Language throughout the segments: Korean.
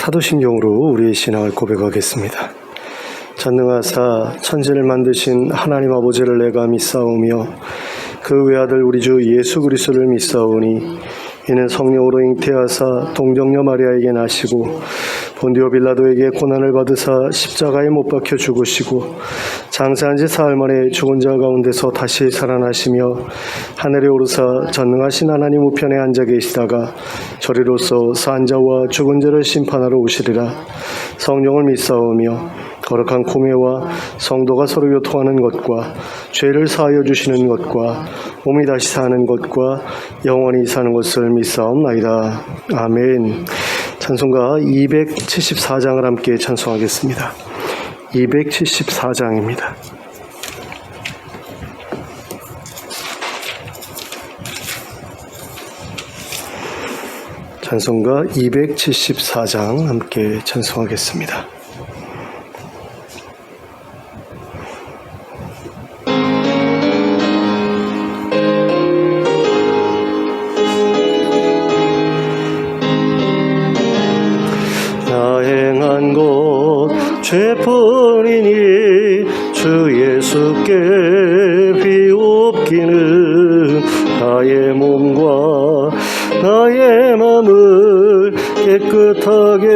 사도신경으로 우리의 신앙을 고백하겠습니다. 전능하사 천지를 만드신 하나님 아버지를 내가 믿사오며 그 외아들 우리 주 예수 그리스도를 믿사오니 이는 성령으로 잉태하사 동정녀 마리아에게 나시고 본디오 빌라도에게 고난을 받으사 십자가에 못 박혀 죽으시고 장사한 지 사흘 만에 죽은 자 가운데서 다시 살아나시며 하늘에 오르사 전능하신 하나님 우편에 앉아 계시다가 저리로서 산 자와 죽은 자를 심판하러 오시리라. 성령을 믿사오며 거룩한 공회와 성도가 서로 교통하는 것과 죄를 사하여 주시는 것과 몸이 다시 사는 것과 영원히 사는 것을 믿사옵나이다. 아멘. 찬송가 274장을 함께 찬송하겠습니다. 274장입니다. 찬송가 274장 함께 찬송하겠습니다. 죄뿐이니 주 예수께 비옵기는 나의 몸과 나의 맘을 깨끗하게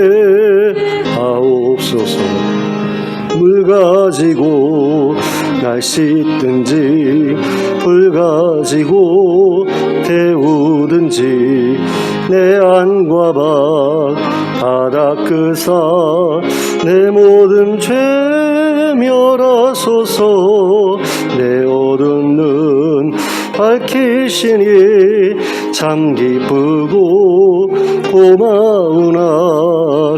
하옵소서. 물 가지고 날 씻든지 불 가지고 태우든지 내 안과 밖 다 닦으사 내 모든 죄 멸하소서. 내 어두운 눈 밝히시니 참 기쁘고 고마우나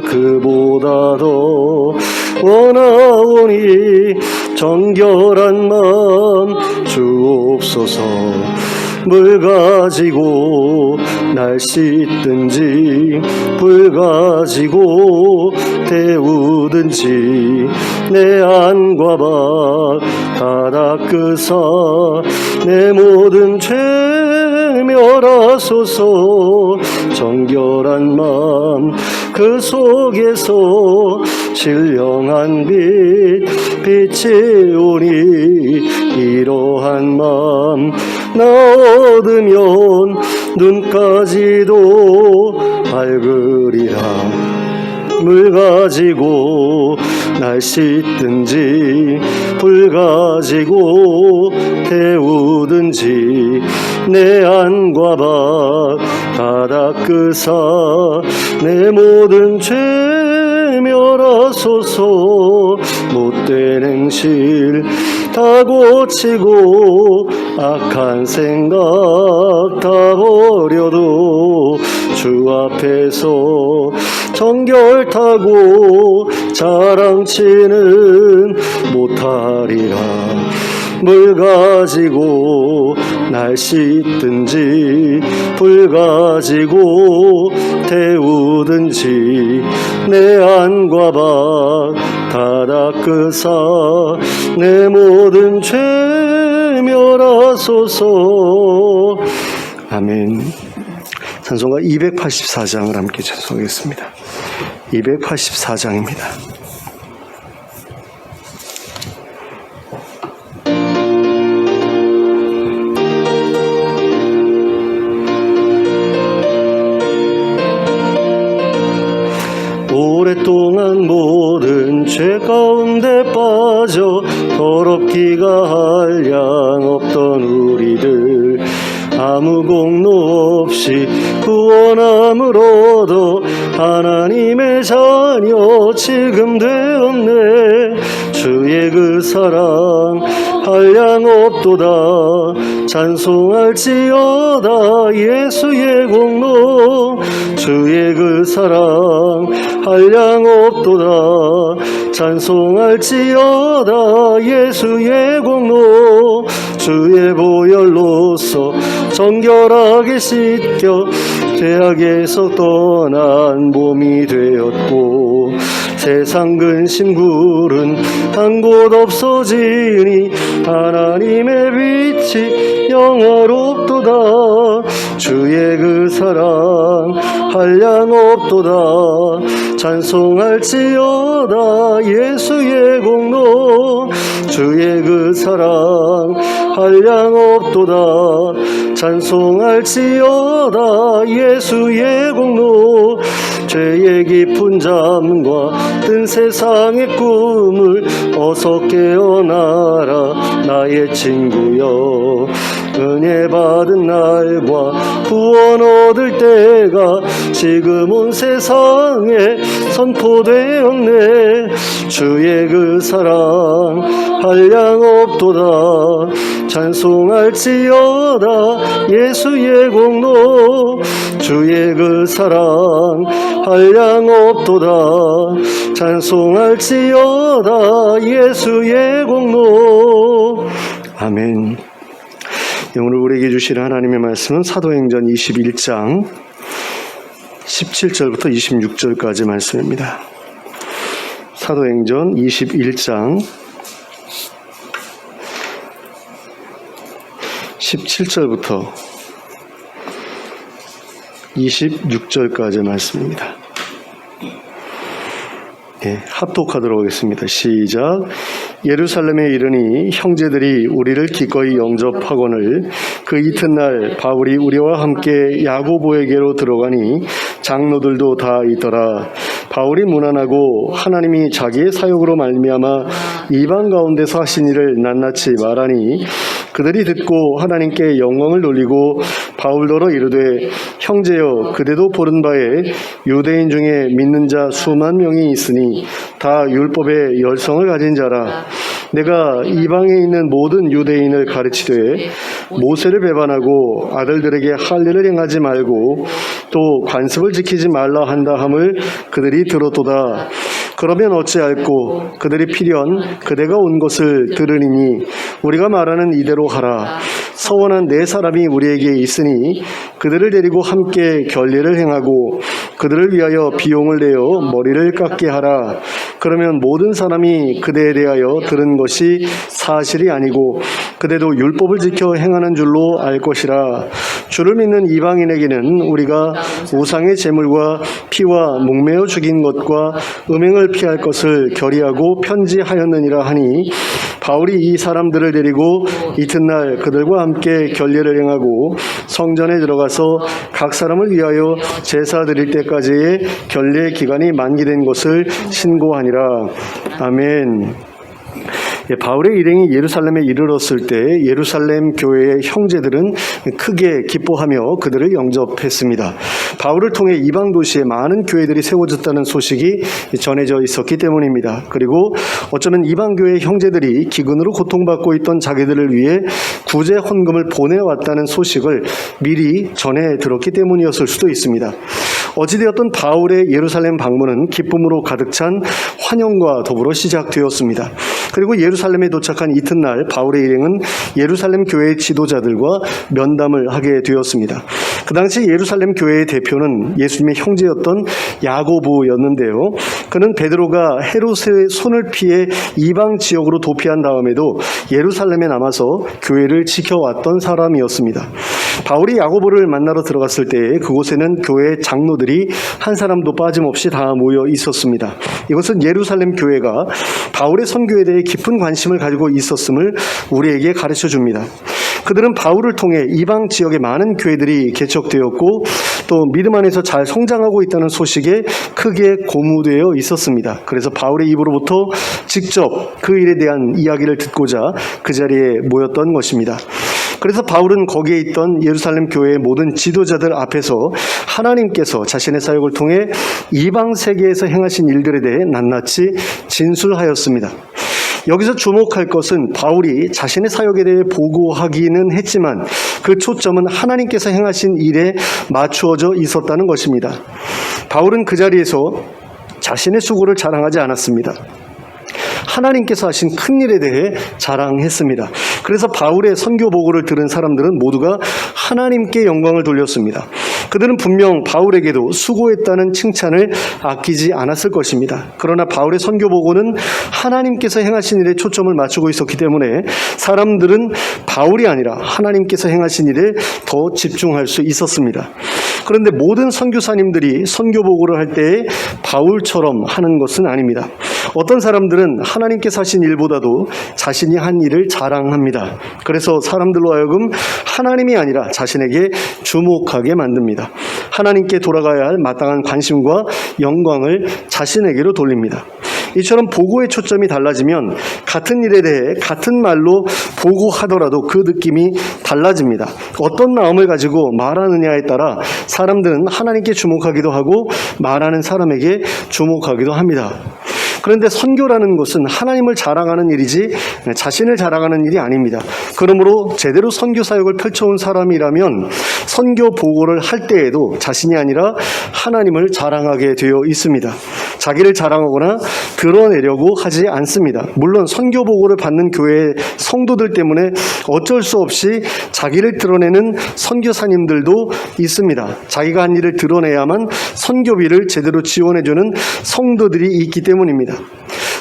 그보다 더 원하오니 정결한 마음 주옵소서. 물 가지고 날 씻든지 불 가지고 태우든지 내 안과 밖 다 닦으사 내 모든 죄 멸하소서. 정결한 마음 그 속에서 신령한 빛 빛이 오니 이러한 마음 나 얻으면 눈까지도 밝으리라. 물 가지고 날 씻든지 불 가지고 태우든지 내 안과 밖 다 닦으사 내 모든 죄 멸하소서. 못된 행실 다 고치고 악한 생각 다 버려도 주 앞에서 정결타고 자랑치는 못하리라. 물 가지고 날 씻든지 불 가지고 태우든지 내 안과 밖 다 닦으사 내 모든 죄 멸하소서. 아멘. 찬송가 284장을 함께 찬송하겠습니다. 284장입니다. 오랫동안 모든 죄 가운데 빠져 더럽기가 한량 없던 우리들 아무 공로 없이 구원함을 얻어 하나님의 자녀 지금 되었네. 주의 그 사랑 한량 없도다. 찬송할지어다 예수의 공로. 주의 그 사랑 한량 없도다. 찬송할지어다 예수의 공로. 주의 보혈로서 정결하게 씻겨 죄악에서 떠난 몸이 되었고 세상 근심 구른 한 곳 없어지니 하나님의 빛이 영화롭도다. 주의 그 사랑 한량없도다. 찬송할지어다 예수의 공로. 주의 그 사랑 한량없도다. 찬송할지어다 예수의 공로. 죄의 깊은 잠과 뜬 세상의 꿈을 어서 깨어나라 나의 친구여. 은혜 받은 날과 구원 얻을 때가 지금 온 세상에 선포되었네. 주의 그 사랑 한량없도다. 찬송할지어다 예수의 공로. 주의 그 사랑 한량없도다. 찬송할지어다 예수의 공로. 아멘. 오늘 우리에게 주시는 하나님의 말씀은 사도행전 21장 17절부터 26절까지 말씀입니다. 사도행전 21장 17절부터 26절까지 말씀입니다. 합독하도록 하겠습니다. 시작. 예루살렘에 이르니 형제들이 우리를 기꺼이 영접하거늘 그 이튿날 바울이 우리와 함께 야고보에게로 들어가니 장로들도 다 있더라. 바울이 문안하고 하나님이 자기의 사역으로 말미암아 이방 가운데서 하신 일을 낱낱이 말하니 그들이 듣고 하나님께 영광을 돌리고 바울더러 이르되 형제여 그대도 보는 바에 유대인 중에 믿는 자 수만 명이 있으니 다 율법의 열성을 가진 자라. 내가 이방에 있는 모든 유대인을 가르치되 모세를 배반하고 아들들에게 할례를 행하지 말고 또 관습을 지키지 말라 한다 함을 그들이 들었도다. 그러면 어찌할꼬 그들이 필연 그대가 온 것을 들으리니 우리가 말하는 이대로 하라. 서원한 네 사람이 우리에게 있으니 그들을 데리고 함께 결례를 행하고 그들을 위하여 비용을 내어 머리를 깎게 하라. 그러면 모든 사람이 그대에 대하여 들은 것이 사실이 아니고 그대도 율법을 지켜 행하는 줄로 알 것이라. 주를 믿는 이방인에게는 우리가 우상의 제물과 피와 목매어 죽인 것과 음행을 피할 것을 결의하고 편지하였느니라 하니 바울이 이 사람들을 데리고 이튿날 그들과 함께 결례를 행하고 성전에 들어가서 각 사람을 위하여 제사 드릴 때까지의 결례 기간이 만기된 것을 신고하니라. 아멘. 바울의 일행이 예루살렘에 이르렀을 때 예루살렘 교회의 형제들은 크게 기뻐하며 그들을 영접했습니다. 바울을 통해 이방 도시에 많은 교회들이 세워졌다는 소식이 전해져 있었기 때문입니다. 그리고 어쩌면 이방 교회의 형제들이 기근으로 고통받고 있던 자기들을 위해 구제 헌금을 보내왔다는 소식을 미리 전해 들었기 때문이었을 수도 있습니다. 어찌되었든 바울의 예루살렘 방문은 기쁨으로 가득 찬 환영과 더불어 시작되었습니다. 그리고 예루살렘에 도착한 이튿날 바울의 일행은 예루살렘 교회의 지도자들과 면담을 하게 되었습니다. 그 당시 예루살렘 교회의 대표는 예수님의 형제였던 야고보였는데요. 그는 베드로가 헤롯의 손을 피해 이방 지역으로 도피한 다음에도 예루살렘에 남아서 교회를 지켜왔던 사람이었습니다. 바울이 야고보를 만나러 들어갔을 때 그곳에는 교회 장로들이 한 사람도 빠짐없이 다 모여 있었습니다. 이것은 예루살렘 교회가 바울의 선교에 대해 깊은 관심을 가지고 있었음을 우리에게 가르쳐 줍니다. 그들은 바울을 통해 이방 지역의 많은 교회들이 개척되었고 또 믿음 안에서 잘 성장하고 있다는 소식에 크게 고무되어 있었습니다. 그래서 바울의 입으로부터 직접 그 일에 대한 이야기를 듣고자 그 자리에 모였던 것입니다. 그래서 바울은 거기에 있던 예루살렘 교회의 모든 지도자들 앞에서 하나님께서 자신의 사역을 통해 이방 세계에서 행하신 일들에 대해 낱낱이 진술하였습니다. 여기서 주목할 것은 바울이 자신의 사역에 대해 보고하기는 했지만 그 초점은 하나님께서 행하신 일에 맞추어져 있었다는 것입니다. 바울은 그 자리에서 자신의 수고를 자랑하지 않았습니다. 하나님께서 하신 큰 일에 대해 자랑했습니다. 그래서 바울의 선교 보고를 들은 사람들은 모두가 하나님께 영광을 돌렸습니다. 그들은 분명 바울에게도 수고했다는 칭찬을 아끼지 않았을 것입니다. 그러나 바울의 선교 보고는 하나님께서 행하신 일에 초점을 맞추고 있었기 때문에 사람들은 바울이 아니라 하나님께서 행하신 일에 더 집중할 수 있었습니다. 그런데 모든 선교사님들이 선교 보고를 할 때에 바울처럼 하는 것은 아닙니다. 어떤 사람들은 하나님께서 하신 일보다도 자신이 한 일을 자랑합니다. 그래서 사람들로 하여금 하나님이 아니라 자신에게 주목하게 만듭니다. 하나님께 돌아가야 할 마땅한 관심과 영광을 자신에게로 돌립니다. 이처럼 보고의 초점이 달라지면 같은 일에 대해 같은 말로 보고하더라도 그 느낌이 달라집니다. 어떤 마음을 가지고 말하느냐에 따라 사람들은 하나님께 주목하기도 하고 말하는 사람에게 주목하기도 합니다. 그런데 선교라는 것은 하나님을 자랑하는 일이지 자신을 자랑하는 일이 아닙니다. 그러므로 제대로 선교 사역을 펼쳐온 사람이라면 선교 보고를 할 때에도 자신이 아니라 하나님을 자랑하게 되어 있습니다. 자기를 자랑하거나 드러내려고 하지 않습니다. 물론 선교 보고를 받는 교회의 성도들 때문에 어쩔 수 없이 자기를 드러내는 선교사님들도 있습니다. 자기가 한 일을 드러내야만 선교비를 제대로 지원해주는 성도들이 있기 때문입니다.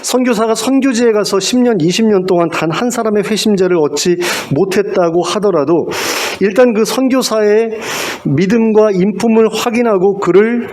선교사가 선교지에 가서 10년, 20년 동안 단 한 사람의 회심자를 얻지 못했다고 하더라도 일단 그 선교사의 믿음과 인품을 확인하고 그를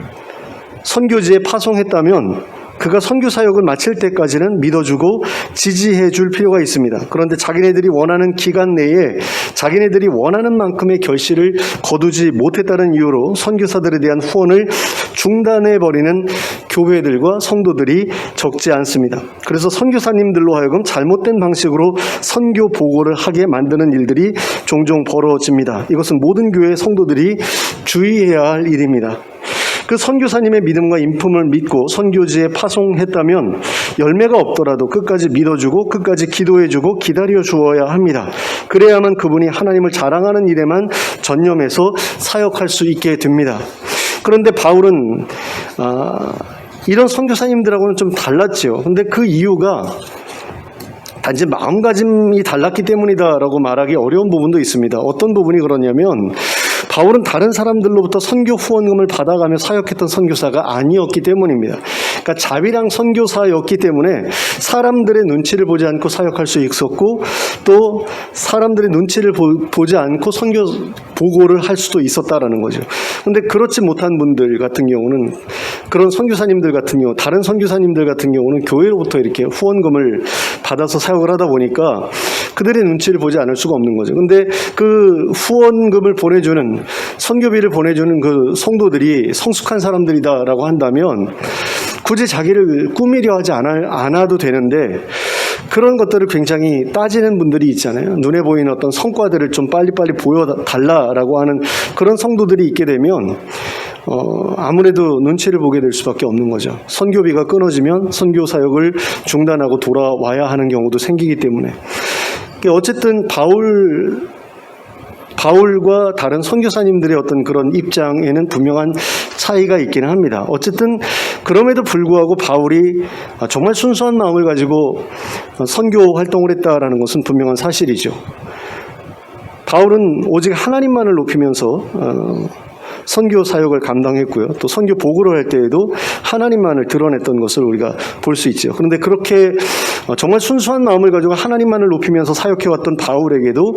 선교지에 파송했다면 그가 선교 사역을 마칠 때까지는 믿어주고 지지해 줄 필요가 있습니다. 그런데 자기네들이 원하는 기간 내에 자기네들이 원하는 만큼의 결실을 거두지 못했다는 이유로 선교사들에 대한 후원을 중단해버리는 교회들과 성도들이 적지 않습니다. 그래서 선교사님들로 하여금 잘못된 방식으로 선교 보고를 하게 만드는 일들이 종종 벌어집니다. 이것은 모든 교회 성도들이 주의해야 할 일입니다. 그 선교사님의 믿음과 인품을 믿고 선교지에 파송했다면 열매가 없더라도 끝까지 믿어주고 끝까지 기도해주고 기다려 주어야 합니다. 그래야만 그분이 하나님을 자랑하는 일에만 전념해서 사역할 수 있게 됩니다. 그런데 바울은 이런 선교사님들하고는 좀 달랐지요. 근데 그 이유가 단지 마음가짐이 달랐기 때문이다라고 말하기 어려운 부분도 있습니다. 어떤 부분이 그러냐면 바울은 다른 사람들로부터 선교 후원금을 받아가며 사역했던 선교사가 아니었기 때문입니다. 그러니까 자비랑 선교사였기 때문에 사람들의 눈치를 보지 않고 사역할 수 있었고 또 사람들의 눈치를 보지 않고 선교 보고를 할 수도 있었다라는 거죠. 그런데 그렇지 못한 분들 같은 경우는 그런 선교사님들 같은 경우 다른 선교사님들 같은 경우는 교회로부터 이렇게 후원금을 받아서 사역을 하다 보니까 그들의 눈치를 보지 않을 수가 없는 거죠. 근데 그 후원금을 보내주는 선교비를 보내주는 그 성도들이 성숙한 사람들이다라고 한다면 굳이 자기를 꾸미려 하지 않아도 되는데 그런 것들을 굉장히 따지는 분들이 있잖아요. 눈에 보이는 어떤 성과들을 좀 빨리빨리 보여달라라고 하는 그런 성도들이 있게 되면 아무래도 눈치를 보게 될 수밖에 없는 거죠. 선교비가 끊어지면 선교 사역을 중단하고 돌아와야 하는 경우도 생기기 때문에 어쨌든 바울과 다른 선교사님들의 어떤 그런 입장에는 분명한 차이가 있기는 합니다. 어쨌든 그럼에도 불구하고 바울이 정말 순수한 마음을 가지고 선교 활동을 했다라는 것은 분명한 사실이죠. 바울은 오직 하나님만을 높이면서 선교 사역을 감당했고요. 또 선교 보고를 할 때에도 하나님만을 드러냈던 것을 우리가 볼 수 있죠. 그런데 그렇게 정말 순수한 마음을 가지고 하나님만을 높이면서 사역해왔던 바울에게도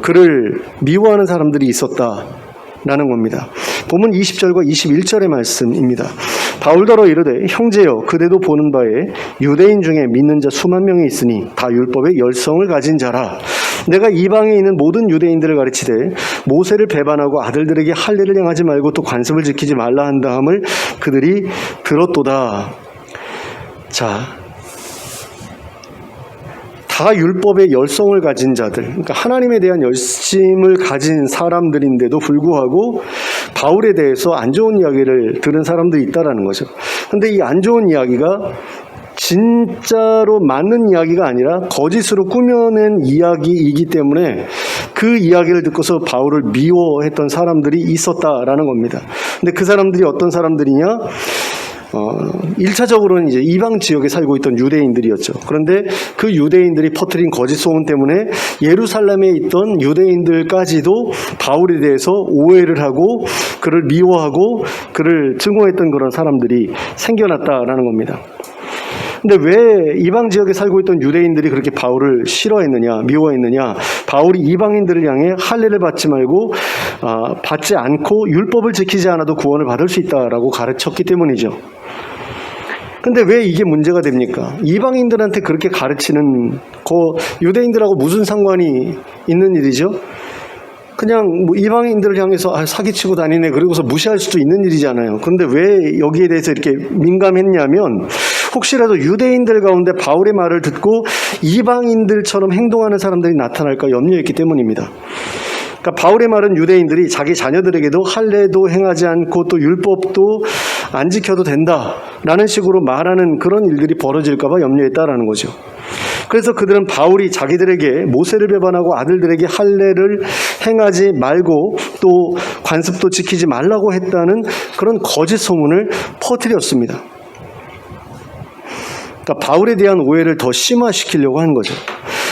그를 미워하는 사람들이 있었다라는 겁니다. 본문 20절과 21절의 말씀입니다. 바울더러 이르되 형제여 그대도 보는 바에 유대인 중에 믿는 자 수만 명이 있으니 다 율법의 열성을 가진 자라. 내가 이방에 있는 모든 유대인들을 가르치되 모세를 배반하고 아들들에게 할례를 행하지 말고 또 관습을 지키지 말라 한 다음을 그들이 들었도다. 자, 다 율법의 열성을 가진 자들, 그러니까 하나님에 대한 열심을 가진 사람들인데도 불구하고 바울에 대해서 안 좋은 이야기를 들은 사람들이 있다라는 거죠. 그런데 이 안 좋은 이야기가 진짜로 맞는 이야기가 아니라 거짓으로 꾸며낸 이야기이기 때문에 그 이야기를 듣고서 바울을 미워했던 사람들이 있었다라는 겁니다. 근데 그 사람들이 어떤 사람들이냐? 1차적으로는 이제 이방 지역에 살고 있던 유대인들이었죠. 그런데 그 유대인들이 퍼뜨린 거짓 소문 때문에 예루살렘에 있던 유대인들까지도 바울에 대해서 오해를 하고 그를 미워하고 그를 증오했던 그런 사람들이 생겨났다라는 겁니다. 근데 왜 이방 지역에 살고 있던 유대인들이 그렇게 바울을 싫어했느냐, 미워했느냐? 바울이 이방인들을 향해 할례를 받지 말고 받지 않고 율법을 지키지 않아도 구원을 받을 수 있다라고 가르쳤기 때문이죠. 근데 왜 이게 문제가 됩니까? 이방인들한테 그렇게 가르치는 유대인들하고 무슨 상관이 있는 일이죠? 그냥 뭐 이방인들을 향해서 사기치고 다니네 그러고서 무시할 수도 있는 일이잖아요. 그런데 왜 여기에 대해서 이렇게 민감했냐면 혹시라도 유대인들 가운데 바울의 말을 듣고 이방인들처럼 행동하는 사람들이 나타날까 염려했기 때문입니다. 그러니까 바울의 말은 유대인들이 자기 자녀들에게도 할례도 행하지 않고 또 율법도 안 지켜도 된다라는 식으로 말하는 그런 일들이 벌어질까 봐 염려했다라는 거죠. 그래서 그들은 바울이 자기들에게 모세를 배반하고 아들들에게 할례를 행하지 말고 또 관습도 지키지 말라고 했다는 그런 거짓 소문을 퍼뜨렸습니다. 그러니까 바울에 대한 오해를 더 심화시키려고 한 거죠.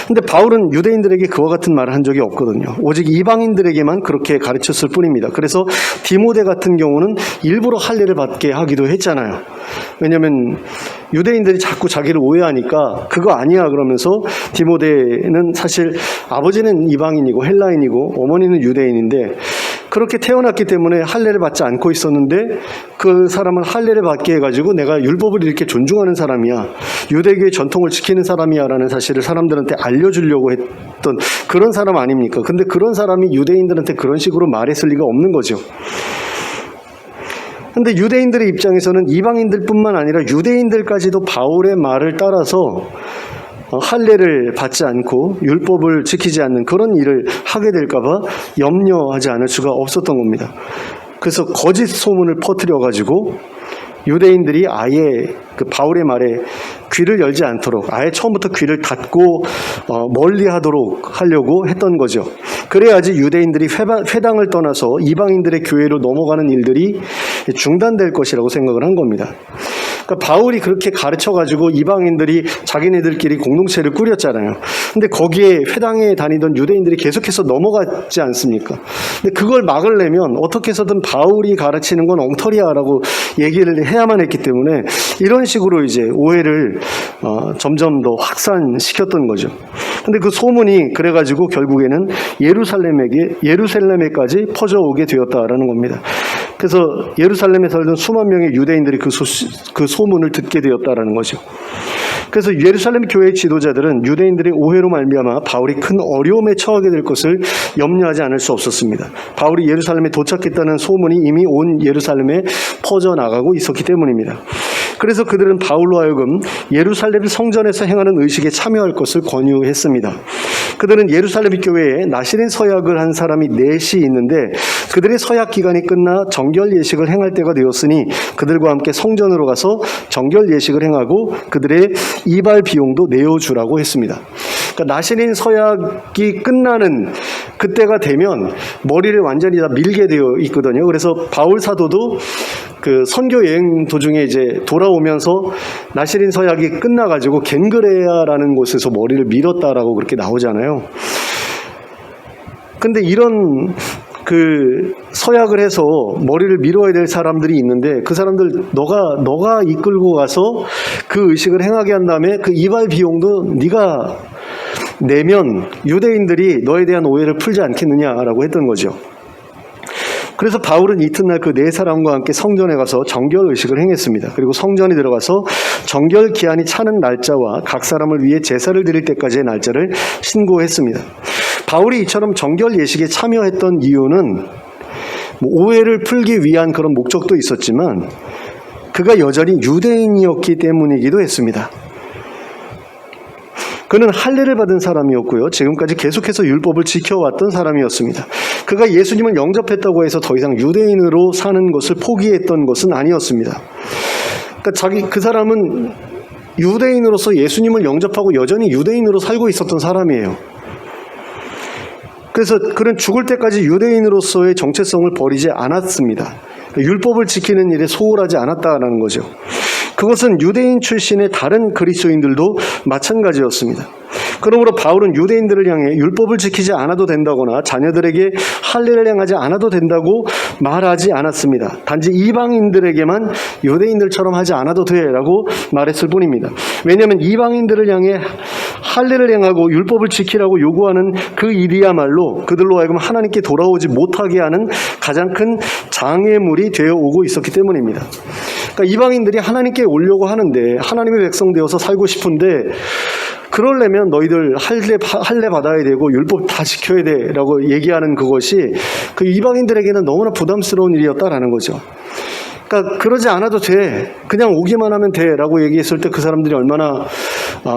근데 바울은 유대인들에게 그와 같은 말을 한 적이 없거든요. 오직 이방인들에게만 그렇게 가르쳤을 뿐입니다. 그래서 디모데 같은 경우는 일부러 할례를 받게 하기도 했잖아요. 왜냐하면 유대인들이 자꾸 자기를 오해하니까 그거 아니야 그러면서 디모데는 사실 아버지는 이방인이고 헬라인이고 어머니는 유대인인데 그렇게 태어났기 때문에 할례를 받지 않고 있었는데 그 사람은 할례를 받게 해가지고 내가 율법을 이렇게 존중하는 사람이야, 유대교의 전통을 지키는 사람이야 라는 사실을 사람들한테 알려주려고 했던 그런 사람 아닙니까? 근데 그런 사람이 유대인들한테 그런 식으로 말했을 리가 없는 거죠. 근데 유대인들의 입장에서는 이방인들뿐만 아니라 유대인들까지도 바울의 말을 따라서 할례를 받지 않고 율법을 지키지 않는 그런 일을 하게 될까 봐 염려하지 않을 수가 없었던 겁니다. 그래서 거짓 소문을 퍼뜨려가지고 유대인들이 아예 그 바울의 말에 귀를 열지 않도록 아예 처음부터 귀를 닫고 멀리하도록 하려고 했던 거죠. 그래야지 유대인들이 회당을 떠나서 이방인들의 교회로 넘어가는 일들이 중단될 것이라고 생각을 한 겁니다. 그러니까 바울이 그렇게 가르쳐가지고 이방인들이 자기네들끼리 공동체를 꾸렸잖아요. 근데 거기에 회당에 다니던 유대인들이 계속해서 넘어갔지 않습니까? 근데 그걸 막으려면 어떻게 해서든 바울이 가르치는 건 엉터리야라고 얘기를 해야만 했기 때문에 이런 식으로 이제 오해를 점점 더 확산시켰던 거죠. 근데 그 소문이 그래가지고 결국에는 예루살렘에까지 퍼져오게 되었다라는 겁니다. 그래서 예루살렘에 살던 수만 명의 유대인들이 그 소문을 듣게 되었다라는 거죠. 그래서 예루살렘 교회의 지도자들은 유대인들의 오해로 말미암아 바울이 큰 어려움에 처하게 될 것을 염려하지 않을 수 없었습니다. 바울이 예루살렘에 도착했다는 소문이 이미 온 예루살렘에 퍼져나가고 있었기 때문입니다. 그래서 그들은 바울로 하여금 예루살렘 성전에서 행하는 의식에 참여할 것을 권유했습니다. 그들은 예루살렘 교회에 나시린 서약을 한 사람이 넷이 있는데 그들의 서약 기간이 끝나 정결 예식을 행할 때가 되었으니 그들과 함께 성전으로 가서 정결 예식을 행하고 그들의 이발 비용도 내어주라고 했습니다. 그러니까 나시린 서약이 끝나는 그때가 되면 머리를 완전히 다 밀게 되어 있거든요. 그래서 바울 사도도 그 선교 여행 도중에 이제 돌아오면서 나시린 서약이 끝나가지고 겐그레아라는 곳에서 머리를 밀었다라고 그렇게 나오잖아요. 근데 이런 그 서약을 해서 머리를 밀어야 될 사람들이 있는데 그 사람들 너가 이끌고 가서 그 의식을 행하게 한 다음에 그 이발 비용도 네가 내면 유대인들이 너에 대한 오해를 풀지 않겠느냐라고 했던 거죠. 그래서 바울은 이튿날 그 네 사람과 함께 성전에 가서 정결 의식을 행했습니다. 그리고 성전에 들어가서 정결 기한이 차는 날짜와 각 사람을 위해 제사를 드릴 때까지의 날짜를 신고했습니다. 바울이 이처럼 정결 예식에 참여했던 이유는 오해를 풀기 위한 그런 목적도 있었지만 그가 여전히 유대인이었기 때문이기도 했습니다. 그는 할례를 받은 사람이었고요. 지금까지 계속해서 율법을 지켜왔던 사람이었습니다. 그가 예수님을 영접했다고 해서 더 이상 유대인으로 사는 것을 포기했던 것은 아니었습니다. 그러니까 그 사람은 유대인으로서 예수님을 영접하고 여전히 유대인으로 살고 있었던 사람이에요. 그래서 그는 죽을 때까지 유대인으로서의 정체성을 버리지 않았습니다. 율법을 지키는 일에 소홀하지 않았다라는 거죠. 그것은 유대인 출신의 다른 그리스도인들도 마찬가지였습니다. 그러므로 바울은 유대인들을 향해 율법을 지키지 않아도 된다거나 자녀들에게 할례를 행하지 않아도 된다고 말하지 않았습니다. 단지 이방인들에게만 유대인들처럼 하지 않아도 돼라고 말했을 뿐입니다. 왜냐하면 이방인들을 향해 할례를 행하고 율법을 지키라고 요구하는 그 일이야말로 그들로 하여금 하나님께 돌아오지 못하게 하는 가장 큰 장애물이 되어 오고 있었기 때문입니다. 그러니까 이방인들이 하나님께 오려고 하는데 하나님의 백성 되어서 살고 싶은데 그러려면 너희들 할례 받아야 되고 율법 다 지켜야 돼 라고 얘기하는 그것이 그 이방인들에게는 너무나 부담스러운 일이었다라는 거죠. 그러니까 그러지 않아도 돼, 그냥 오기만 하면 돼 라고 얘기했을 때 그 사람들이 얼마나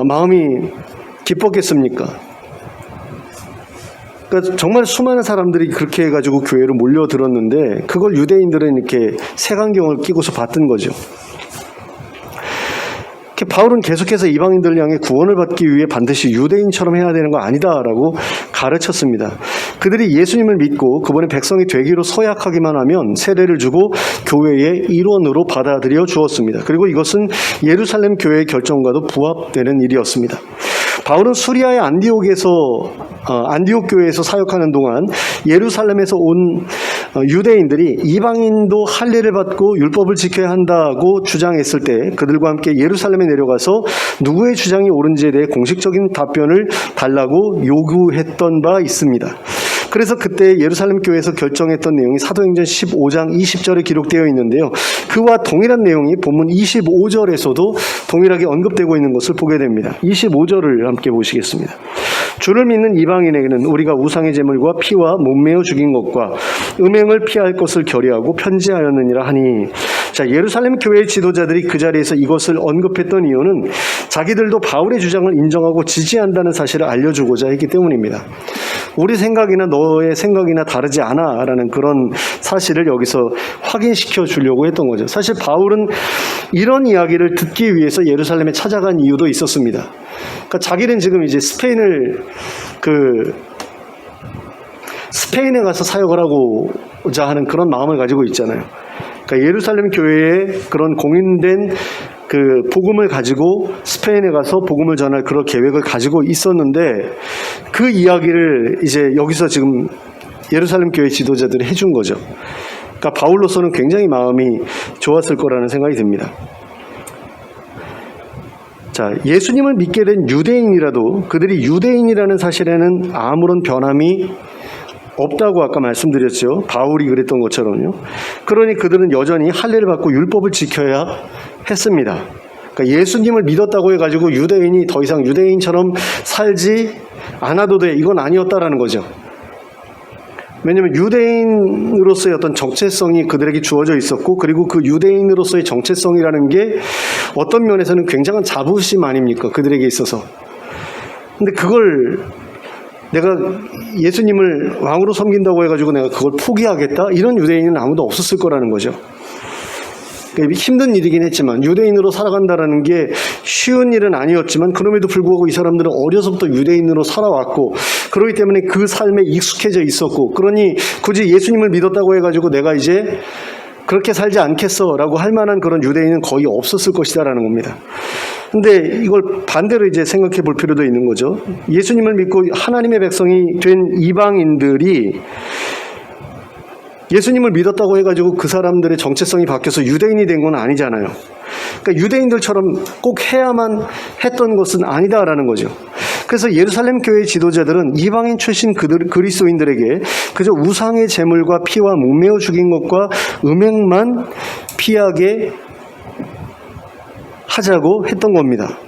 마음이 기뻤겠습니까? 그러니까 정말 수많은 사람들이 그렇게 해가지고 교회로 몰려들었는데 그걸 유대인들은 이렇게 색안경을 끼고서 봤던 거죠. 바울은 계속해서 이방인들을 향해 구원을 받기 위해 반드시 유대인처럼 해야 되는 거 아니다라고 가르쳤습니다. 그들이 예수님을 믿고 그분의 백성이 되기로 서약하기만 하면 세례를 주고 교회의 일원으로 받아들여 주었습니다. 그리고 이것은 예루살렘 교회의 결정과도 부합되는 일이었습니다. 바울은 수리아의 안디옥 교회에서 사역하는 동안 예루살렘에서 온 유대인들이 이방인도 할례를 받고 율법을 지켜야 한다고 주장했을 때 그들과 함께 예루살렘에 내려가서 누구의 주장이 옳은지에 대해 공식적인 답변을 달라고 요구했던 바 있습니다. 그래서 그때 예루살렘 교회에서 결정했던 내용이 사도행전 15장 20절에 기록되어 있는데요. 그와 동일한 내용이 본문 25절에서도 동일하게 언급되고 있는 것을 보게 됩니다. 25절을 함께 보시겠습니다. 주를 믿는 이방인에게는 우리가 우상의 제물과 피와 몸매어 죽인 것과 음행을 피할 것을 결의하고 편지하였느니라 하니, 자, 예루살렘 교회의 지도자들이 그 자리에서 이것을 언급했던 이유는 자기들도 바울의 주장을 인정하고 지지한다는 사실을 알려주고자 했기 때문입니다. 우리 생각이나 너의 생각이나 다르지 않아 라는 그런 사실을 여기서 확인시켜 주려고 했던 거죠. 사실 바울은 이런 이야기를 듣기 위해서 예루살렘에 찾아간 이유도 있었습니다. 그러니까 자기는 지금 이제 스페인에 가서 사역을 하고자 하는 그런 마음을 가지고 있잖아요. 그러니까 예루살렘 교회에 그런 공인된 그 복음을 가지고 스페인에 가서 복음을 전할 그런 계획을 가지고 있었는데 그 이야기를 이제 여기서 지금 예루살렘 교회 지도자들이 해준 거죠. 그러니까 바울로서는 굉장히 마음이 좋았을 거라는 생각이 듭니다. 자, 예수님을 믿게 된 유대인이라도 그들이 유대인이라는 사실에는 아무런 변함이 없다고 아까 말씀드렸죠. 바울이 그랬던 것처럼요. 그러니 그들은 여전히 할례를 받고 율법을 지켜야 했습니다. 그러니까 예수님을 믿었다고 해가지고 유대인이 더 이상 유대인처럼 살지 않아도 돼, 이건 아니었다라는 거죠. 왜냐하면 유대인으로서의 어떤 정체성이 그들에게 주어져 있었고, 그리고 그 유대인으로서의 정체성이라는 게 어떤 면에서는 굉장한 자부심 아닙니까? 그들에게 있어서. 근데 그걸 내가 예수님을 왕으로 섬긴다고 해가지고 내가 그걸 포기하겠다? 이런 유대인은 아무도 없었을 거라는 거죠. 힘든 일이긴 했지만, 유대인으로 살아간다는 게 쉬운 일은 아니었지만, 그럼에도 불구하고 이 사람들은 어려서부터 유대인으로 살아왔고, 그렇기 때문에 그 삶에 익숙해져 있었고, 그러니 굳이 예수님을 믿었다고 해가지고 내가 이제 그렇게 살지 않겠어 라고 할 만한 그런 유대인은 거의 없었을 것이다라는 겁니다. 근데 이걸 반대로 이제 생각해 볼 필요도 있는 거죠. 예수님을 믿고 하나님의 백성이 된 이방인들이 예수님을 믿었다고 해가지고 그 사람들의 정체성이 바뀌어서 유대인이 된 건 아니잖아요. 그러니까 유대인들처럼 꼭 해야만 했던 것은 아니다라는 거죠. 그래서 예루살렘 교회 지도자들은 이방인 출신 그리스도인들에게 그저 우상의 제물과 피와 몸매어 죽인 것과 음행만 피하게 하자고 했던 겁니다.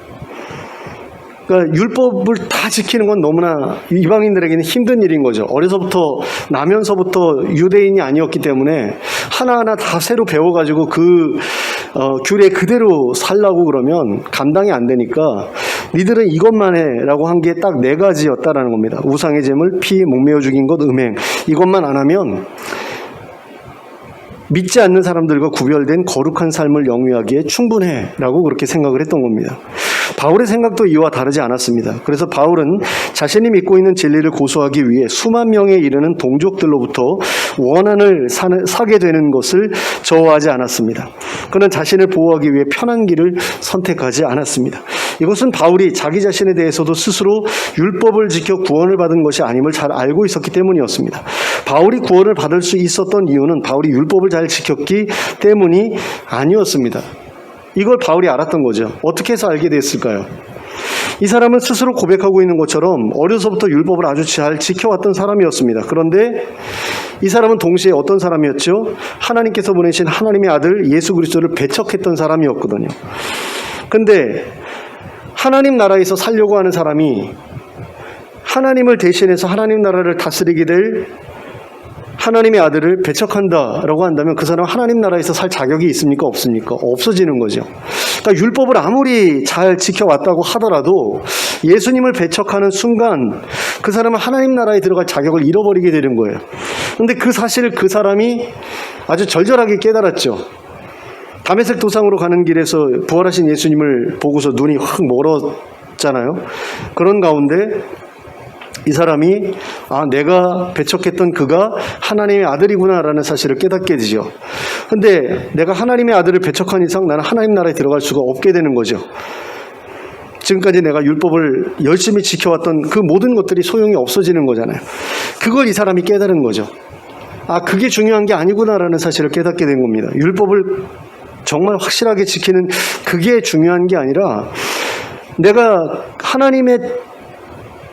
그러니까 율법을 다 지키는 건 너무나 이방인들에게는 힘든 일인 거죠. 어려서부터 나면서부터 유대인이 아니었기 때문에 하나하나 다 새로 배워가지고 그 규례 그대로 살라고 그러면 감당이 안 되니까 니들은 이것만 해라고 한 게 딱 4가지였다라는 겁니다. 우상의 제물, 피, 몸매어 죽인 것, 음행. 이것만 안 하면 믿지 않는 사람들과 구별된 거룩한 삶을 영위하기에 충분해 라고 그렇게 생각을 했던 겁니다. 바울의 생각도 이와 다르지 않았습니다. 그래서 바울은 자신이 믿고 있는 진리를 고수하기 위해 수만 명에 이르는 동족들로부터 원한을 사게 되는 것을 저하지 않았습니다. 그는 자신을 보호하기 위해 편한 길을 선택하지 않았습니다. 이것은 바울이 자기 자신에 대해서도 스스로 율법을 지켜 구원을 받은 것이 아님을 잘 알고 있었기 때문이었습니다. 바울이 구원을 받을 수 있었던 이유는 바울이 율법을 잘 지켰기 때문이 아니었습니다. 이걸 바울이 알았던 거죠. 어떻게 해서 알게 됐을까요? 이 사람은 스스로 고백하고 있는 것처럼 어려서부터 율법을 아주 잘 지켜왔던 사람이었습니다. 그런데 이 사람은 동시에 어떤 사람이었죠? 하나님께서 보내신 하나님의 아들 예수 그리스도를 배척했던 사람이었거든요. 근데 하나님 나라에서 살려고 하는 사람이 하나님을 대신해서 하나님 나라를 다스리게 될 하나님의 아들을 배척한다라고 한다면 그 사람은 하나님 나라에서 살 자격이 있습니까? 없습니까? 없어지는 거죠. 그러니까 율법을 아무리 잘 지켜왔다고 하더라도 예수님을 배척하는 순간 그 사람은 하나님 나라에 들어갈 자격을 잃어버리게 되는 거예요. 그런데 그 사실을 그 사람이 아주 절절하게 깨달았죠. 다메섹 도상으로 가는 길에서 부활하신 예수님을 보고서 눈이 확 멀었잖아요. 그런 가운데 이 사람이 내가 배척했던 그가 하나님의 아들이구나라는 사실을 깨닫게 되죠. 근데 내가 하나님의 아들을 배척한 이상 나는 하나님 나라에 들어갈 수가 없게 되는 거죠. 지금까지 내가 율법을 열심히 지켜왔던 그 모든 것들이 소용이 없어지는 거잖아요. 그걸 이 사람이 깨달은 거죠. 그게 중요한 게 아니구나라는 사실을 깨닫게 된 겁니다. 율법을 정말 확실하게 지키는 그게 중요한 게 아니라 내가 하나님의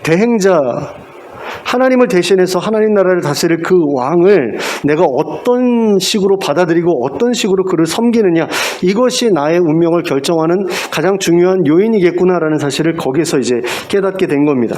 대행자, 하나님을 대신해서 하나님 나라를 다스릴 그 왕을 내가 어떤 식으로 받아들이고 어떤 식으로 그를 섬기느냐, 이것이 나의 운명을 결정하는 가장 중요한 요인이겠구나라는 사실을 거기서 이제 깨닫게 된 겁니다.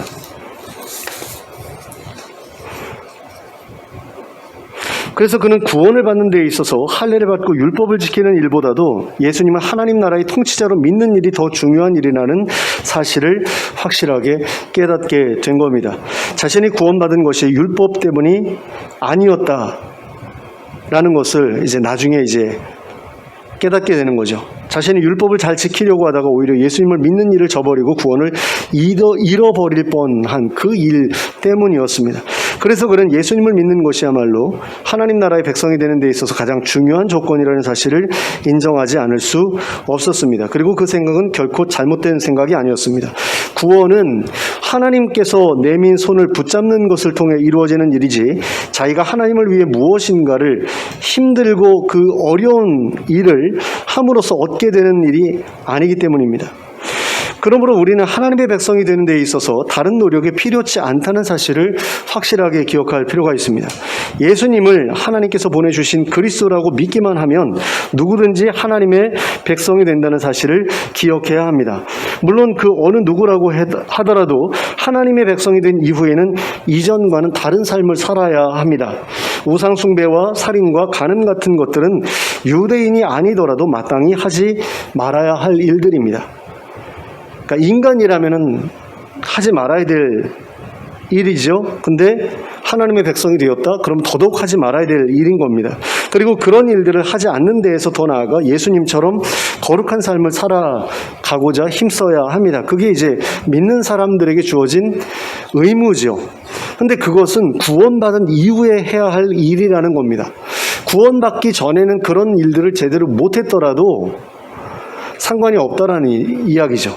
그래서 그는 구원을 받는 데 있어서 할례를 받고 율법을 지키는 일보다도 예수님을 하나님 나라의 통치자로 믿는 일이 더 중요한 일이라는 사실을 확실하게 깨닫게 된 겁니다. 자신이 구원받은 것이 율법 때문이 아니었다라는 것을 이제 나중에 이제 깨닫게 되는 거죠. 자신이 율법을 잘 지키려고 하다가 오히려 예수님을 믿는 일을 저버리고 구원을 잃어버릴 뻔한 그 일 때문이었습니다. 그래서 그는 예수님을 믿는 것이야말로 하나님 나라의 백성이 되는 데 있어서 가장 중요한 조건이라는 사실을 인정하지 않을 수 없었습니다. 그리고 그 생각은 결코 잘못된 생각이 아니었습니다. 구원은 하나님께서 내민 손을 붙잡는 것을 통해 이루어지는 일이지 자기가 하나님을 위해 무엇인가를 힘들고 그 어려운 일을 함으로써 얻게 되는 일이 아니기 때문입니다. 그러므로 우리는 하나님의 백성이 되는 데 있어서 다른 노력이 필요치 않다는 사실을 확실하게 기억할 필요가 있습니다. 예수님을 하나님께서 보내주신 그리스도라고 믿기만 하면 누구든지 하나님의 백성이 된다는 사실을 기억해야 합니다. 물론 그 어느 누구라고 하더라도 하나님의 백성이 된 이후에는 이전과는 다른 삶을 살아야 합니다. 우상 숭배와 살인과 간음 같은 것들은 유대인이 아니더라도 마땅히 하지 말아야 할 일들입니다. 그러니까 인간이라면은 하지 말아야 될 일이죠. 근데 하나님의 백성이 되었다? 그럼 더더욱 하지 말아야 될 일인 겁니다. 그리고 그런 일들을 하지 않는 데에서 더 나아가 예수님처럼 거룩한 삶을 살아가고자 힘써야 합니다. 그게 이제 믿는 사람들에게 주어진 의무죠. 근데 그것은 구원받은 이후에 해야 할 일이라는 겁니다. 구원받기 전에는 그런 일들을 제대로 못했더라도 상관이 없다라는 이야기죠.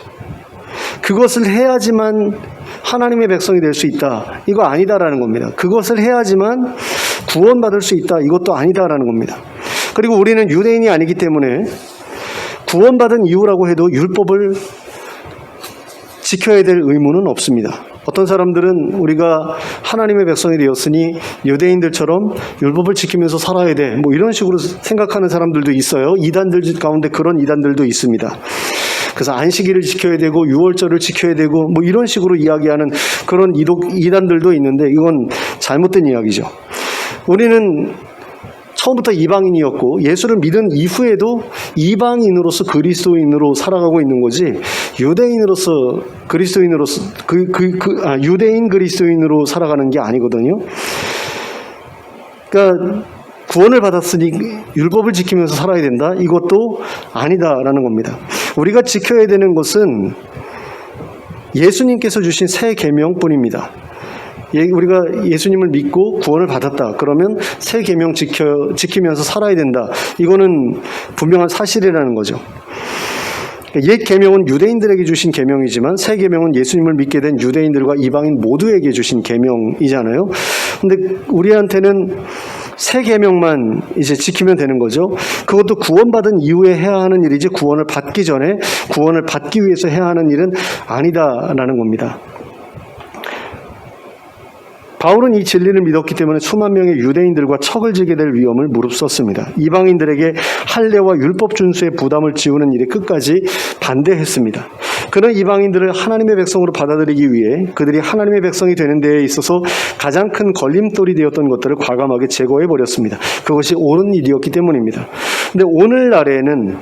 그것을 해야지만 하나님의 백성이 될 수 있다. 이거 아니다라는 겁니다. 그것을 해야지만 구원받을 수 있다. 이것도 아니다라는 겁니다. 그리고 우리는 유대인이 아니기 때문에 구원받은 이후라고 해도 율법을 지켜야 될 의무는 없습니다. 어떤 사람들은 우리가 하나님의 백성이 되었으니 유대인들처럼 율법을 지키면서 살아야 돼. 뭐 이런 식으로 생각하는 사람들도 있어요. 이단들 가운데 그런 이단들도 있습니다. 그래서 안식일을 지켜야 되고 유월절을 지켜야 되고 뭐 이런 식으로 이야기하는 그런 이단들도 있는데 이건 잘못된 이야기죠. 우리는 처음부터 이방인이었고 예수를 믿은 이후에도 이방인으로서 그리스도인으로 살아가고 있는 거지 유대인으로서 그리스도인으로서 유대인 그리스도인으로 살아가는 게 아니거든요. 그러니까 구원을 받았으니 율법을 지키면서 살아야 된다? 이것도 아니다라는 겁니다. 우리가 지켜야 되는 것은 예수님께서 주신 새 계명뿐입니다. 우리가 예수님을 믿고 구원을 받았다. 그러면 새 계명 지키면서 살아야 된다. 이거는 분명한 사실이라는 거죠. 옛 계명은 유대인들에게 주신 계명이지만 새 계명은 예수님을 믿게 된 유대인들과 이방인 모두에게 주신 계명이잖아요. 근데 우리한테는 새 계명만 이제 지키면 되는 거죠. 그것도 구원받은 이후에 해야 하는 일이지 구원을 받기 전에 구원을 받기 위해서 해야 하는 일은 아니다라는 겁니다. 바울은 이 진리를 믿었기 때문에 수만 명의 유대인들과 척을 지게 될 위험을 무릅썼습니다. 이방인들에게 할례와 율법 준수의 부담을 지우는 일에 끝까지 반대했습니다. 그런 이방인들을 하나님의 백성으로 받아들이기 위해 그들이 하나님의 백성이 되는 데에 있어서 가장 큰 걸림돌이 되었던 것들을 과감하게 제거해버렸습니다. 그것이 옳은 일이었기 때문입니다. 근데 오늘날에는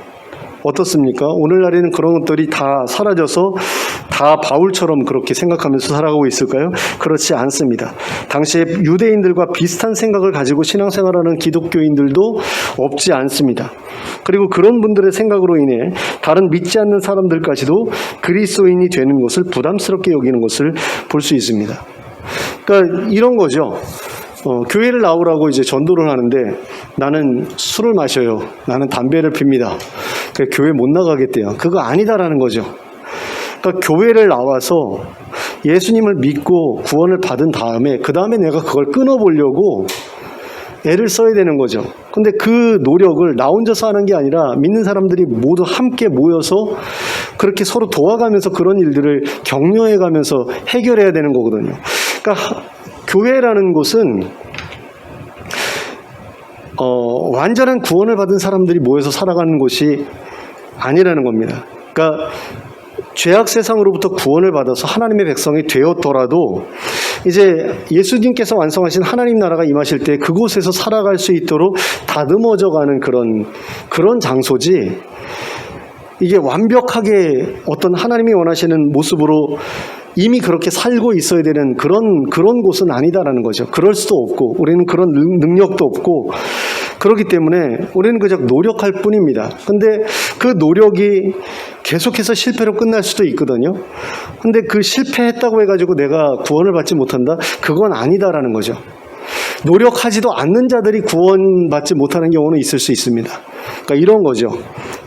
어떻습니까? 오늘날에는 그런 것들이 다 사라져서 다 바울처럼 그렇게 생각하면서 살아가고 있을까요? 그렇지 않습니다. 당시에 유대인들과 비슷한 생각을 가지고 신앙생활하는 기독교인들도 없지 않습니다. 그리고 그런 분들의 생각으로 인해 다른 믿지 않는 사람들까지도 그리스도인이 되는 것을 부담스럽게 여기는 것을 볼 수 있습니다. 그러니까 이런 거죠. 교회를 나오라고 이제 전도를 하는데 나는 술을 마셔요. 나는 담배를 핍니다. 그러니까 교회 못 나가겠대요. 그거 아니다라는 거죠. 그러니까 교회를 나와서 예수님을 믿고 구원을 받은 다음에 그 다음에 내가 그걸 끊어보려고 애를 써야 되는 거죠. 근데 그 노력을 나 혼자서 하는 게 아니라 믿는 사람들이 모두 함께 모여서 그렇게 서로 도와가면서 그런 일들을 격려해가면서 해결해야 되는 거거든요. 그러니까 교회라는 곳은 완전한 구원을 받은 사람들이 모여서 살아가는 곳이 아니라는 겁니다. 그러니까 죄악 세상으로부터 구원을 받아서 하나님의 백성이 되었더라도 이제 예수님께서 완성하신 하나님 나라가 임하실 때 그곳에서 살아갈 수 있도록 다듬어져가는 그런 장소지, 이게 완벽하게 어떤 하나님이 원하시는 모습으로 이미 그렇게 살고 있어야 되는 그런 곳은 아니다라는 거죠. 그럴 수도 없고 우리는 그런 능력도 없고 그렇기 때문에 우리는 그저 노력할 뿐입니다. 근데 그 노력이 계속해서 실패로 끝날 수도 있거든요. 근데 그 실패했다고 해가지고 내가 구원을 받지 못한다? 그건 아니다라는 거죠. 노력하지도 않는 자들이 구원받지 못하는 경우는 있을 수 있습니다. 그러니까 이런 거죠.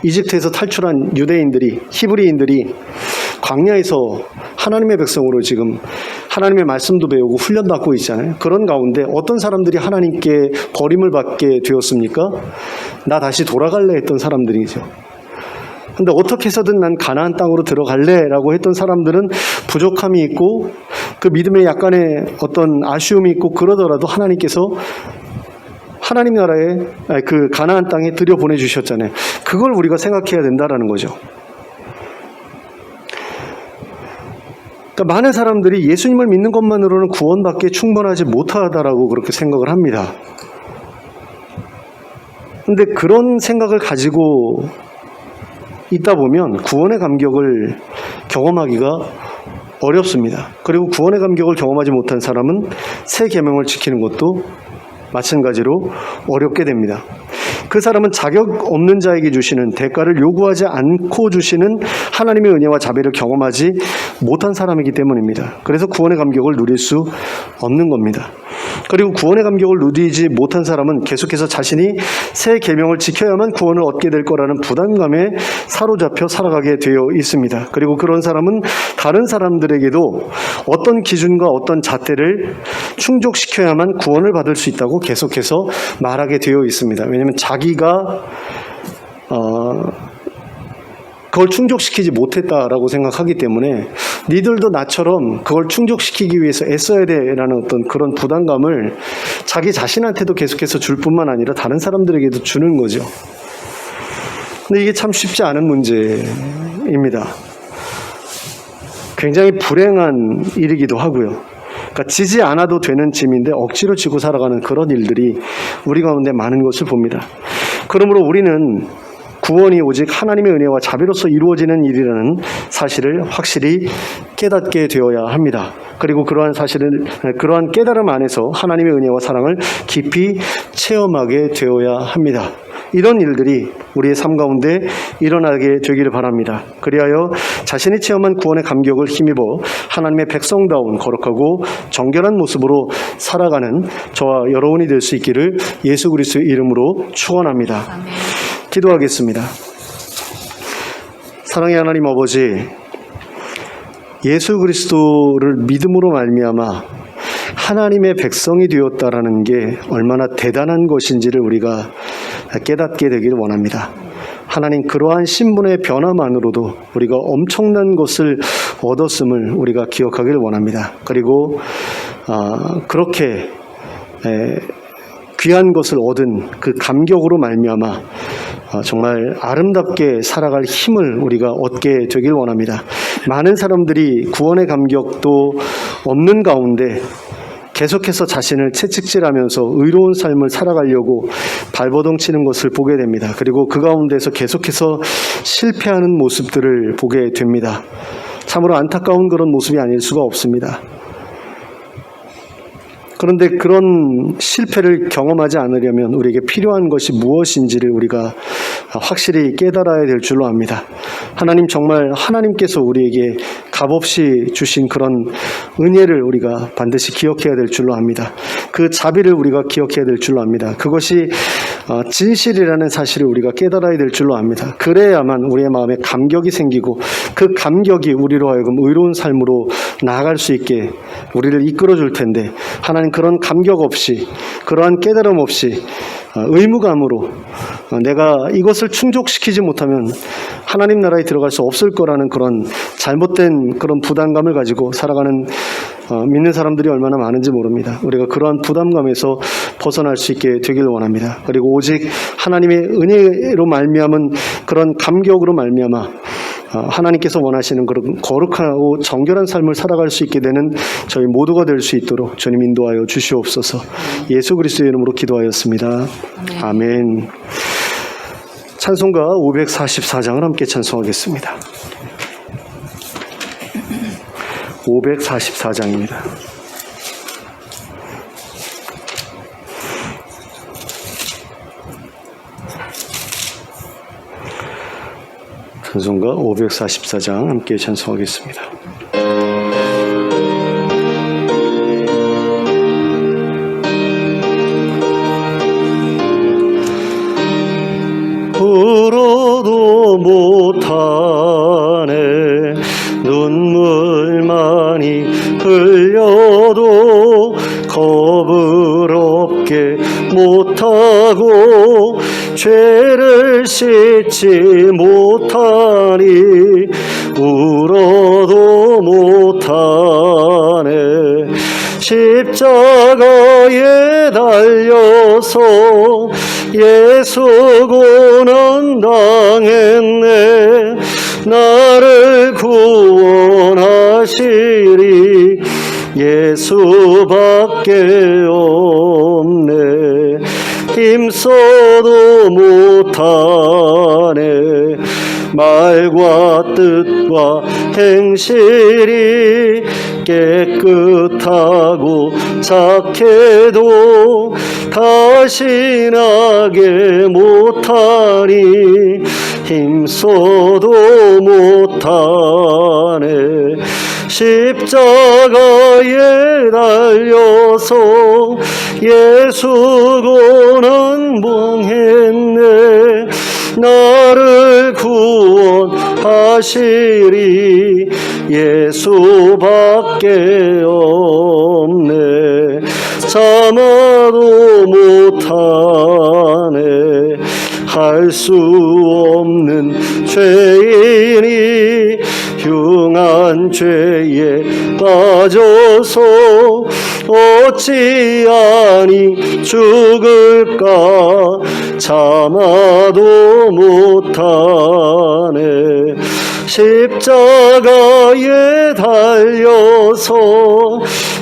이집트에서 탈출한 유대인들이, 히브리인들이 광야에서 하나님의 백성으로 지금 하나님의 말씀도 배우고 훈련받고 있잖아요. 그런 가운데 어떤 사람들이 하나님께 버림을 받게 되었습니까? 나 다시 돌아갈래 했던 사람들이죠. 근데 어떻게 해서든 난 가나안 땅으로 들어갈래 라고 했던 사람들은 부족함이 있고 그 믿음에 약간의 어떤 아쉬움이 있고 그러더라도 하나님께서 하나님 나라에 그 가나안 땅에 들여보내주셨잖아요. 그걸 우리가 생각해야 된다라는 거죠. 그러니까 많은 사람들이 예수님을 믿는 것만으로는 구원받기에 충분하지 못하다라고 그렇게 생각을 합니다. 근데 그런 생각을 가지고 있다 보면 구원의 감격을 경험하기가 어렵습니다. 그리고 구원의 감격을 경험하지 못한 사람은 새 계명을 지키는 것도 마찬가지로 어렵게 됩니다. 그 사람은 자격 없는 자에게 주시는 대가를 요구하지 않고 주시는 하나님의 은혜와 자비를 경험하지 못한 사람이기 때문입니다. 그래서 구원의 감격을 누릴 수 없는 겁니다. 그리고 구원의 감격을 누리지 못한 사람은 계속해서 자신이 새 계명을 지켜야만 구원을 얻게 될 거라는 부담감에 사로잡혀 살아가게 되어 있습니다. 그리고 그런 사람은 다른 사람들에게도 어떤 기준과 어떤 잣대를 충족시켜야만 구원을 받을 수 있다고 계속해서 말하게 되어 있습니다. 왜냐하면 자기가 그걸 충족시키지 못했다라고 생각하기 때문에 니들도 나처럼 그걸 충족시키기 위해서 애써야 돼라는 어떤 그런 부담감을 자기 자신한테도 계속해서 줄 뿐만 아니라 다른 사람들에게도 주는 거죠. 근데 이게 참 쉽지 않은 문제입니다. 굉장히 불행한 일이기도 하고요. 그러니까 지지 않아도 되는 짐인데 억지로 지고 살아가는 그런 일들이 우리 가운데 많은 것을 봅니다. 그러므로 우리는 구원이 오직 하나님의 은혜와 자비로서 이루어지는 일이라는 사실을 확실히 깨닫게 되어야 합니다. 그리고 그러한 깨달음 안에서 하나님의 은혜와 사랑을 깊이 체험하게 되어야 합니다. 이런 일들이 우리의 삶 가운데 일어나게 되기를 바랍니다. 그리하여 자신이 체험한 구원의 감격을 힘입어 하나님의 백성다운 거룩하고 정결한 모습으로 살아가는 저와 여러분이 될 수 있기를 예수 그리스도의 이름으로 축원합니다. 기도하겠습니다. 사랑의 하나님 아버지, 예수 그리스도를 믿음으로 말미암아 하나님의 백성이 되었다라는 게 얼마나 대단한 것인지를 우리가 깨닫게 되기를 원합니다. 하나님, 그러한 신분의 변화만으로도 우리가 엄청난 것을 얻었음을 우리가 기억하기를 원합니다. 그리고 그렇게 귀한 것을 얻은 그 감격으로 말미암아 정말 아름답게 살아갈 힘을 우리가 얻게 되길 원합니다. 많은 사람들이 구원의 감격도 없는 가운데 계속해서 자신을 채찍질하면서 의로운 삶을 살아가려고 발버둥 치는 것을 보게 됩니다. 그리고 그 가운데서 계속해서 실패하는 모습들을 보게 됩니다. 참으로 안타까운 그런 모습이 아닐 수가 없습니다. 그런데 그런 실패를 경험하지 않으려면 우리에게 필요한 것이 무엇인지를 우리가 확실히 깨달아야 될 줄로 압니다. 하나님, 정말 하나님께서 우리에게 값없이 주신 그런 은혜를 우리가 반드시 기억해야 될 줄로 압니다. 그 자비를 우리가 기억해야 될 줄로 압니다. 그것이 진실이라는 사실을 우리가 깨달아야 될 줄로 압니다. 그래야만 우리의 마음에 감격이 생기고 그 감격이 우리로 하여금 의로운 삶으로 나아갈 수 있게 우리를 이끌어 줄 텐데, 하나님, 그런 감격 없이, 그러한 깨달음 없이 의무감으로 내가 이것을 충족시키지 못하면 하나님 나라에 들어갈 수 없을 거라는 그런 잘못된 그런 부담감을 가지고 살아가는 믿는 사람들이 얼마나 많은지 모릅니다. 우리가 그러한 부담감에서 벗어날 수 있게 되길 원합니다. 그리고 오직 하나님의 은혜로 말미암은 그런 감격으로 말미암아 하나님께서 원하시는 그런 거룩하고 정결한 삶을 살아갈 수 있게 되는 저희 모두가 될 수 있도록 주님 인도하여 주시옵소서. 예수 그리스도의 이름으로 기도하였습니다. 아멘. 찬송가 544장을 함께 찬송하겠습니다. 544장입니다. 찬송가 544장 함께 찬송하겠습니다. 울어도 못하네, 눈물 많이 흘려도 겁을 없게 못하고 죄를 씻지 못하니 울어도 못하네. 십자가에 달려서 예수 고난 당했네. 나를 구원하시리 예수밖에 없네. 힘써도 못하네. 말과 뜻과 행실이 깨끗하고 착해도 다신하게 못하니 힘써도 못하네. 십자가에 달려서 예수 고난 봉했네. 나를 구원하시리 예수밖에 없네. 참아도 못하네. 할 수 없는 죄인이 흉한 죄에 빠져서 어찌하니 죽을까. 참아도 못하네. 십자가에 달려서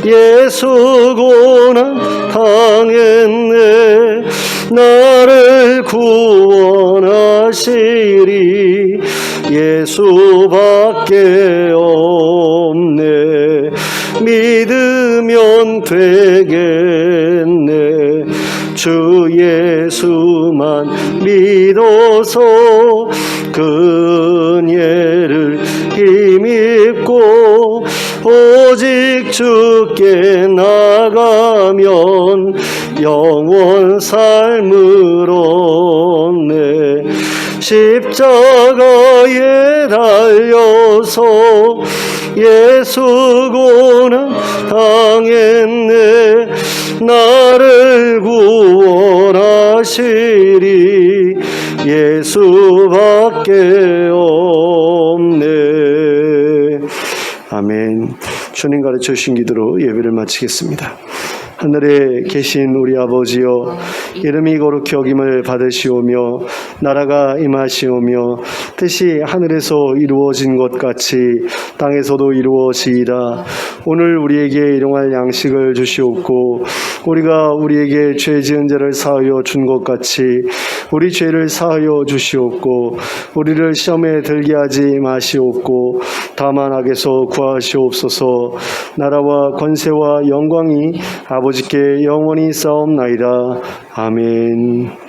예수 고난 당했네. 나를 구원하시리 예수밖에 없네. 믿으면 되겠네. 주 예수만 믿어서 그 은혜를 힘입고 오직 주께 나가면 영원 삶을 얻네. 십자가에 달려서 예수 고난 당했네. 나를 구원하시리 예수밖에 없네. 아멘. 주님 가르쳐 주신 기도로 예배를 마치겠습니다. 하늘에 계신 우리 아버지여, 이름이 거룩히 여김을 받으시오며 나라가 임하시오며 뜻이 하늘에서 이루어진 것 같이 땅에서도 이루어지이다. 오늘 우리에게 일용할 양식을 주시옵고 우리가 우리에게 죄 지은 자를 사하여 준 것 같이 우리 죄를 사하여 주시옵고 우리를 시험에 들게 하지 마시옵고 다만 악에서 구하시옵소서. 나라와 권세와 영광이 아버지께 영원히 싸움나이다. 아멘.